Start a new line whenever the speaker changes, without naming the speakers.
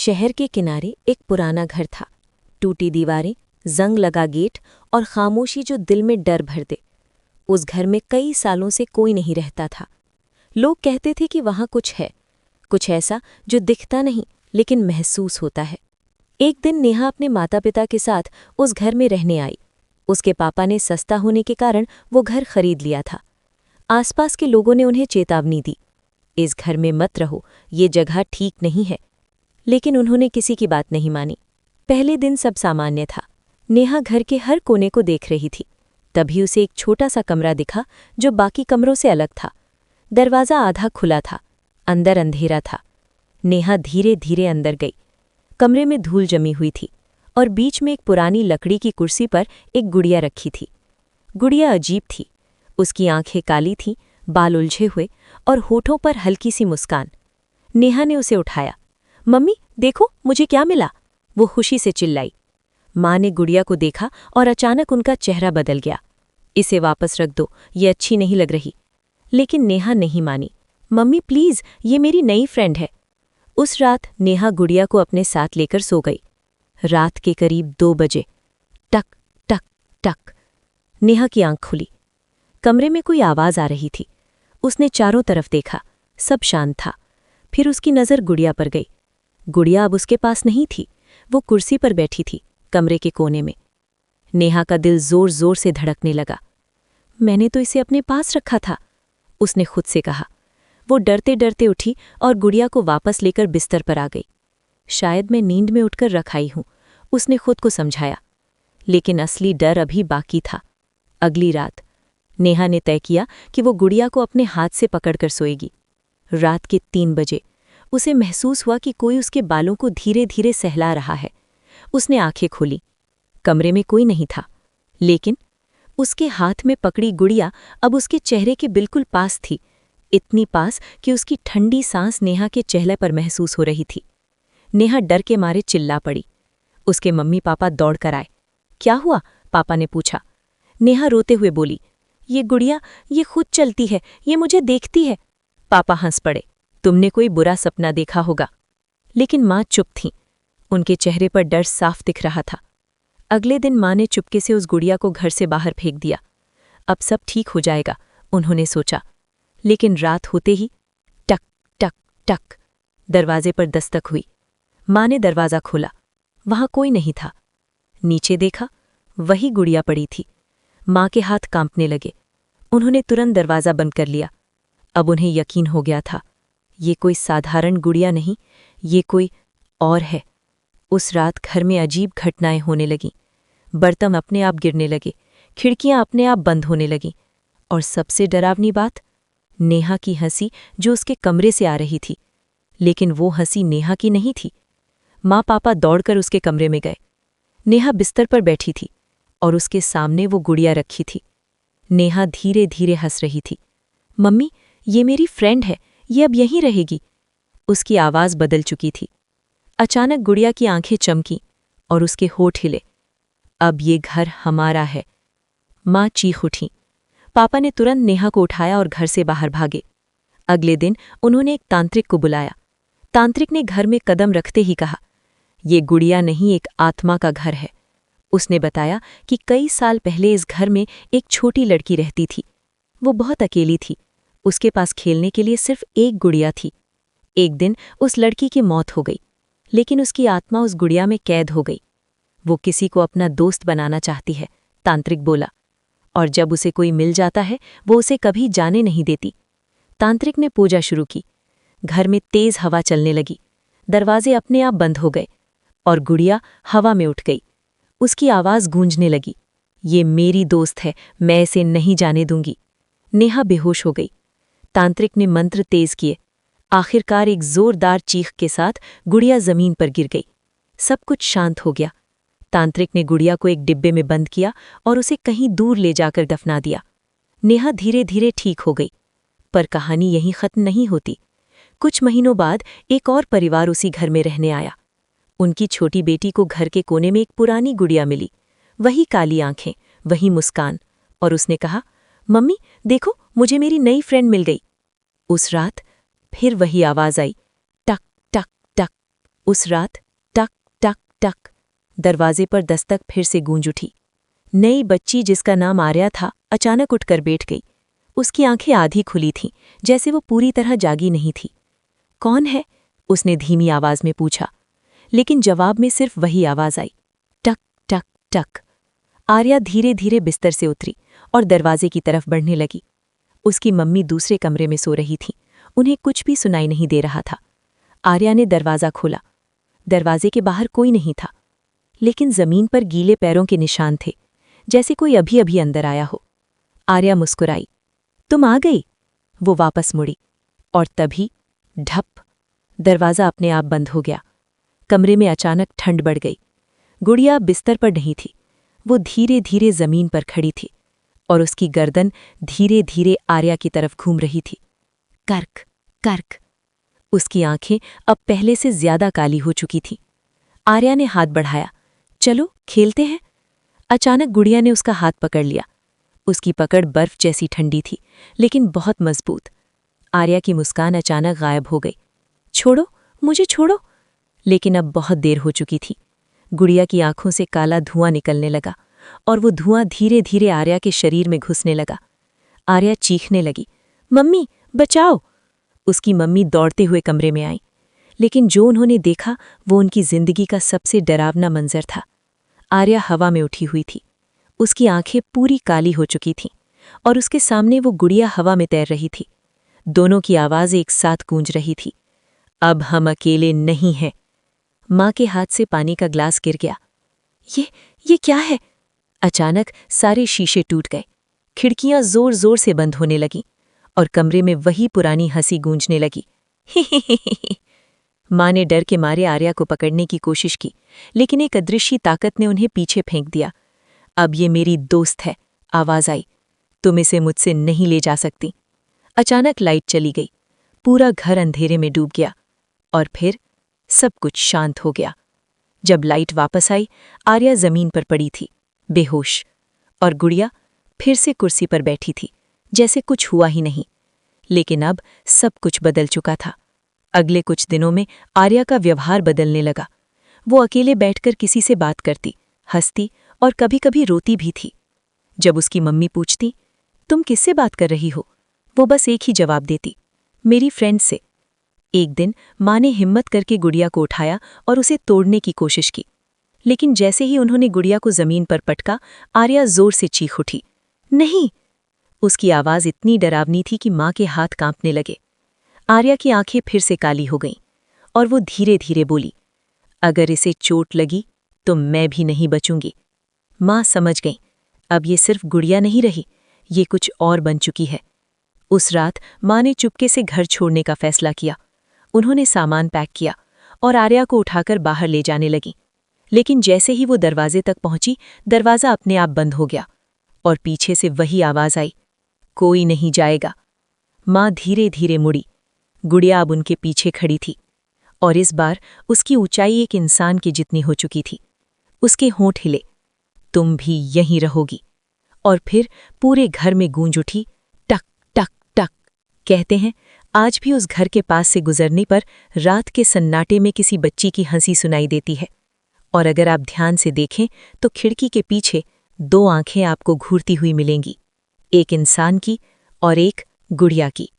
शहर के किनारे एक पुराना घर था। टूटी दीवारें, जंग लगा गेट और खामोशी जो दिल में डर भर दे। उस घर में कई सालों से कोई नहीं रहता था। लोग कहते थे कि वहाँ कुछ है, कुछ ऐसा जो दिखता नहीं लेकिन महसूस होता है। एक दिन नेहा अपने माता पिता के साथ उस घर में रहने आई। उसके पापा ने सस्ता होने के कारण वो घर खरीद लिया था। आसपास के लोगों ने उन्हें चेतावनी दी, इस घर में मत रहो, ये जगह ठीक नहीं है। लेकिन उन्होंने किसी की बात नहीं मानी। पहले दिन सब सामान्य था। नेहा घर के हर कोने को देख रही थी। तभी उसे एक छोटा सा कमरा दिखा जो बाकी कमरों से अलग था। दरवाज़ा आधा खुला था, अंदर अंधेरा था। नेहा धीरे धीरे अंदर गई। कमरे में धूल जमी हुई थी और बीच में एक पुरानी लकड़ी की कुर्सी पर एक गुड़िया रखी थी। गुड़िया अजीब थी। उसकी आंखें काली थीं, बाल उलझे हुए और होठों पर हल्की सी मुस्कान। नेहा ने उसे उठाया। मम्मी देखो मुझे क्या मिला, वो खुशी से चिल्लाई। माँ ने गुड़िया को देखा और अचानक उनका चेहरा बदल गया। इसे वापस रख दो, ये अच्छी नहीं लग रही। लेकिन नेहा नहीं मानी। मम्मी प्लीज, ये मेरी नई फ्रेंड है। उस रात नेहा गुड़िया को अपने साथ लेकर सो गई। रात के करीब 2 बजे टक टक टक नेहा की आंख खुली। कमरे में कोई आवाज आ रही थी। उसने चारों तरफ देखा, सब शांत था। फिर उसकी नज़र गुड़िया पर गई। गुड़िया अब उसके पास नहीं थी, वो कुर्सी पर बैठी थी, कमरे के कोने में। नेहा का दिल जोर जोर से धड़कने लगा। मैंने तो इसे अपने पास रखा था, उसने खुद से कहा। वो डरते डरते उठी और गुड़िया को वापस लेकर बिस्तर पर आ गई। शायद मैं नींद में उठकर रख आई हूं, उसने खुद को समझाया। लेकिन असली डर अभी बाकी था। अगली रात नेहा ने तय किया कि वो गुड़िया को अपने हाथ से पकड़कर सोएगी। रात के 3 बजे उसे महसूस हुआ कि कोई उसके बालों को धीरे धीरे सहला रहा है। उसने आंखें खोली। कमरे में कोई नहीं था, लेकिन उसके हाथ में पकड़ी गुड़िया अब उसके चेहरे के बिल्कुल पास थी, इतनी पास कि उसकी ठंडी सांस नेहा के चेहरे पर महसूस हो रही थी। नेहा डर के मारे चिल्ला पड़ी। उसके मम्मी पापा दौड़कर आए। क्या हुआ? पापा ने पूछा। नेहा रोते हुए बोली, ये गुड़िया, ये खुद चलती है, ये मुझे देखती है। पापा हंस पड़े। तुमने कोई बुरा सपना देखा होगा। लेकिन माँ चुप थीं। उनके चेहरे पर डर साफ दिख रहा था। अगले दिन माँ ने चुपके से उस गुड़िया को घर से बाहर फेंक दिया। अब सब ठीक हो जाएगा, उन्होंने सोचा। लेकिन रात होते ही टक टक टक दरवाजे पर दस्तक हुई। माँ ने दरवाज़ा खोला। वहाँ कोई नहीं था। नीचे देखा, वही गुड़िया पड़ी थी। माँ के हाथ कांपने लगे। उन्होंने तुरंत दरवाज़ा बंद कर लिया। अब उन्हें यकीन हो गया था, ये कोई साधारण गुड़िया नहीं, ये कोई और है। उस रात घर में अजीब घटनाएं होने लगीं। बर्तन अपने आप गिरने लगे, खिड़कियां अपने आप बंद होने लगीं। और सबसे डरावनी बात, नेहा की हंसी जो उसके कमरे से आ रही थी। लेकिन वो हंसी नेहा की नहीं थी। माँ पापा दौड़कर उसके कमरे में गए। नेहा बिस्तर पर बैठी थी और उसके सामने वो गुड़िया रखी थी। नेहा धीरे धीरे हंस रही थी। मम्मी, ये मेरी फ्रेंड है, ये अब यहीं रहेगी। उसकी आवाज़ बदल चुकी थी। अचानक गुड़िया की आंखें चमकीं और उसके होठ हिले। अब ये घर हमारा है। माँ चीख उठी। पापा ने तुरंत नेहा को उठाया और घर से बाहर भागे। अगले दिन उन्होंने एक तांत्रिक को बुलाया। तांत्रिक ने घर में कदम रखते ही कहा, ये गुड़िया नहीं, एक आत्मा का घर है। उसने बताया कि कई साल पहले इस घर में एक छोटी लड़की रहती थी। वो बहुत अकेली थी। उसके पास खेलने के लिए सिर्फ एक गुड़िया थी। एक दिन उस लड़की की मौत हो गई, लेकिन उसकी आत्मा उस गुड़िया में कैद हो गई। वो किसी को अपना दोस्त बनाना चाहती है, तांत्रिक बोला। और जब उसे कोई मिल जाता है, वो उसे कभी जाने नहीं देती। तांत्रिक ने पूजा शुरू की। घर में तेज हवा चलने लगी। दरवाजे अपने आप बंद हो गए और गुड़िया हवा में उठ गई। उसकी आवाज़ गूंजने लगी, ये मेरी दोस्त है, मैं इसे नहीं जाने दूंगी। नेहा बेहोश हो गई। तांत्रिक ने मंत्र तेज किए। आखिरकार एक जोरदार चीख के साथ गुड़िया जमीन पर गिर गई। सब कुछ शांत हो गया। तांत्रिक ने गुड़िया को एक डिब्बे में बंद किया और उसे कहीं दूर ले जाकर दफना दिया। नेहा धीरे धीरे ठीक हो गई। पर कहानी यहीं खत्म नहीं होती। कुछ महीनों बाद एक और परिवार उसी घर में रहने आया। उनकी छोटी बेटी को घर के कोने में एक पुरानी गुड़िया मिली। वही काली आंखें, वही मुस्कान। और उसने कहा, मम्मी देखो, मुझे मेरी नई फ्रेंड मिल गई। उस रात फिर वही आवाज आई, टक टक टक। उस रात टक टक टक दरवाजे पर दस्तक फिर से गूंज उठी। नई बच्ची जिसका नाम आर्या था अचानक उठकर बैठ गई। उसकी आंखें आधी खुली थीं, जैसे वो पूरी तरह जागी नहीं थी। कौन है? उसने धीमी आवाज में पूछा, लेकिन जवाब में सिर्फ वही आवाज आई, टक टक टक। आर्या धीरे धीरे बिस्तर से उतरी और दरवाजे की तरफ बढ़ने लगी। उसकी मम्मी दूसरे कमरे में सो रही थी, उन्हें कुछ भी सुनाई नहीं दे रहा था। आर्या ने दरवाज़ा खोला। दरवाजे के बाहर कोई नहीं था, लेकिन जमीन पर गीले पैरों के निशान थे, जैसे कोई अभी अभी अंदर आया हो। आर्या मुस्कुराई। तुम आ गई? वो वापस मुड़ी, और तभी ढप, दरवाज़ा अपने आप बंद हो गया। कमरे में अचानक ठंड बढ़ गई। गुड़िया बिस्तर पर नहीं थी, वो धीरे धीरे जमीन पर खड़ी थी, और उसकी गर्दन धीरे धीरे आर्या की तरफ घूम रही थी। कर्क कर्क। उसकी आंखें अब पहले से ज्यादा काली हो चुकी थीं। आर्या ने हाथ बढ़ाया, चलो खेलते हैं। अचानक गुड़िया ने उसका हाथ पकड़ लिया। उसकी पकड़ बर्फ जैसी ठंडी थी, लेकिन बहुत मजबूत। आर्या की मुस्कान अचानक गायब हो गई। छोड़ो, मुझे छोड़ो। लेकिन अब बहुत देर हो चुकी थी। गुड़िया की आंखों से काला धुआं निकलने लगा, और वो धुआं धीरे धीरे आर्या के शरीर में घुसने लगा। आर्या चीखने लगी, मम्मी बचाओ। उसकी मम्मी दौड़ते हुए कमरे में आई, लेकिन जो उन्होंने देखा वो उनकी जिंदगी का सबसे डरावना मंजर था। आर्या हवा में उठी हुई थी, उसकी आंखें पूरी काली हो चुकी थीं, और उसके सामने वो गुड़िया हवा में तैर रही थी। दोनों की आवाज़ एक साथ गूंज रही थी, अब हम अकेले नहीं हैं। माँ के हाथ से पानी का ग्लास गिर गया। ये क्या है? अचानक सारे शीशे टूट गए, खिड़कियां जोर जोर से बंद होने लगीं, और कमरे में वही पुरानी हंसी गूंजने लगी। माँ ने डर के मारे आर्या को पकड़ने की कोशिश की, लेकिन एक अदृश्य ताकत ने उन्हें पीछे फेंक दिया। अब ये मेरी दोस्त है, आवाज आई, तुम इसे मुझसे नहीं ले जा सकती। अचानक लाइट चली गई, पूरा घर अंधेरे में डूब गया, और फिर सब कुछ शांत हो गया। जब लाइट वापस आई, आर्या जमीन पर पड़ी थी, बेहोश, और गुड़िया फिर से कुर्सी पर बैठी थी, जैसे कुछ हुआ ही नहीं। लेकिन अब सब कुछ बदल चुका था। अगले कुछ दिनों में आर्या का व्यवहार बदलने लगा। वो अकेले बैठकर किसी से बात करती, हंसती और कभी-कभी रोती भी थी। जब उसकी मम्मी पूछती, तुम किससे बात कर रही हो, वो बस एक ही जवाब देती, मेरी फ्रेंड से। एक दिन माँ ने हिम्मत करके गुड़िया को उठाया और उसे तोड़ने की कोशिश की, लेकिन जैसे ही उन्होंने गुड़िया को जमीन पर पटका, आर्या जोर से चीख उठी, नहीं। उसकी आवाज़ इतनी डरावनी थी कि माँ के हाथ कांपने लगे। आर्या की आंखें फिर से काली हो गईं, और वो धीरे धीरे बोली, अगर इसे चोट लगी तो मैं भी नहीं बचूंगी। माँ समझ गईं, अब ये सिर्फ गुड़िया नहीं रही, ये कुछ और बन चुकी है। उस रात माँ ने चुपके से घर छोड़ने का फैसला किया। उन्होंने सामान पैक किया और आर्या को उठाकर बाहर ले जाने लगी। लेकिन जैसे ही वो दरवाजे तक पहुंची, दरवाज़ा अपने आप बंद हो गया, और पीछे से वही आवाज़ आई, कोई नहीं जाएगा। माँ धीरे धीरे मुड़ी। गुड़िया अब उनके पीछे खड़ी थी, और इस बार उसकी ऊंचाई एक इंसान की जितनी हो चुकी थी। उसके होंठ हिले, तुम भी यहीं रहोगी। और फिर पूरे घर में गूंज उठी, टक टक टक। कहते हैं आज भी उस घर के पास से गुजरने पर रात के सन्नाटे में किसी बच्ची की हंसी सुनाई देती है, और अगर आप ध्यान से देखें तो खिड़की के पीछे 2 आंखें आपको घूरती हुई मिलेंगी, एक इंसान की और एक गुड़िया की।